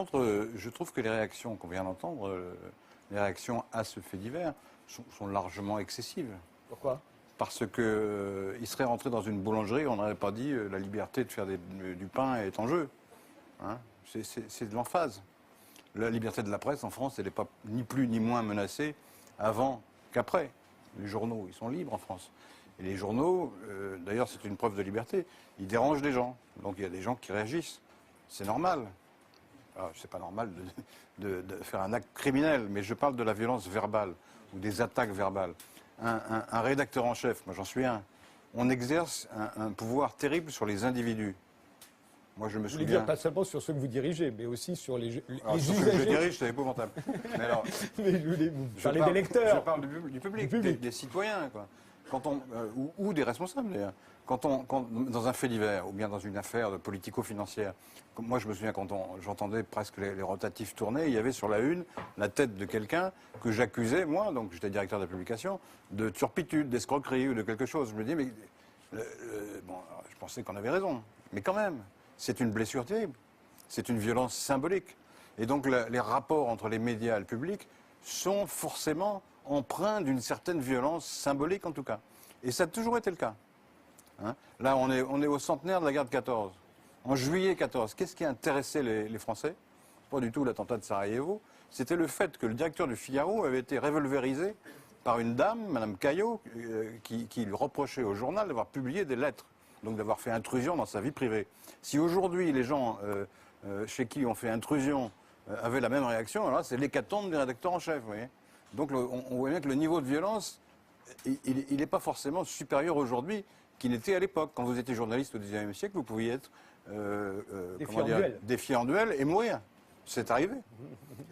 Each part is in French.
Je trouve que les réactions qu'on vient d'entendre, les réactions à ce fait divers, sont largement excessives. Pourquoi? Parce que il serait rentré dans une boulangerie, on n'aurait pas dit la liberté de faire du pain est en jeu. Hein, c'est de l'emphase. La liberté de la presse en France, elle n'est pas ni plus ni moins menacée avant qu'après. Les journaux, ils sont libres en France. Et les journaux, d'ailleurs c'est une preuve de liberté, ils dérangent les gens. Donc il y a des gens qui réagissent. C'est normal. C'est pas normal de faire un acte criminel, mais je parle de la violence verbale ou des attaques verbales. Un rédacteur en chef, moi j'en suis un, on exerce un pouvoir terrible sur les individus. Moi je me Vous voulez souviens... dire pas seulement sur ceux que vous dirigez, mais aussi sur les Alors, sur ceux que je dirige, c'est épouvantable. Mais alors, mais je voulais vous parler des lecteurs. Je parle du public, des citoyens, quoi. Quand on, ou des responsables d'ailleurs. Dans un fait divers ou bien dans une affaire politico-financière, moi je me souviens quand j'entendais presque les rotatifs tourner, il y avait sur la une la tête de quelqu'un que j'accusais, moi, donc j'étais directeur de la publication, de turpitude, d'escroquerie ou de quelque chose. Je me dis, mais bon, je pensais qu'on avait raison, mais quand même, c'est une blessure terrible, c'est une violence symbolique. Et donc les rapports entre les médias et le public sont forcément empreints d'une certaine violence symbolique en tout cas. Et ça a toujours été le cas. Hein, là, on est au centenaire de la guerre de 14. En juillet 14, qu'est-ce qui a intéressé les Français? Pas du tout l'attentat de Sarajevo. C'était le fait que le directeur du Figaro avait été revolverisé par une dame, Madame Caillot, qui lui reprochait au journal d'avoir publié des lettres, donc d'avoir fait intrusion dans sa vie privée. Si aujourd'hui les gens chez qui on fait intrusion avaient la même réaction, alors c'est l'hécatombe des rédacteurs en chef. Vous voyez, donc on voit bien que le niveau de violence, il n'est pas forcément supérieur aujourd'hui qu'il n'était à l'époque. Quand vous étiez journaliste au XIXe siècle, vous pouviez être défié en duel et mourir. C'est arrivé.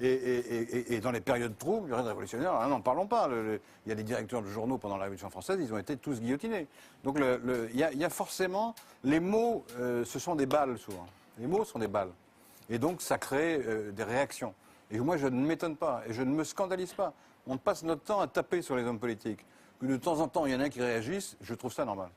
Et dans les périodes troubles, les révolutionnaires, n'en parlons pas. Il y a des directeurs de journaux pendant la Révolution française, ils ont été tous guillotinés. Donc il y a forcément... Les mots, ce sont des balles souvent. Les mots sont des balles. Et donc ça crée des réactions. Et moi je ne m'étonne pas, et je ne me scandalise pas. On passe notre temps à taper sur les hommes politiques. Que de temps en temps il y en a qui réagissent, je trouve ça normal.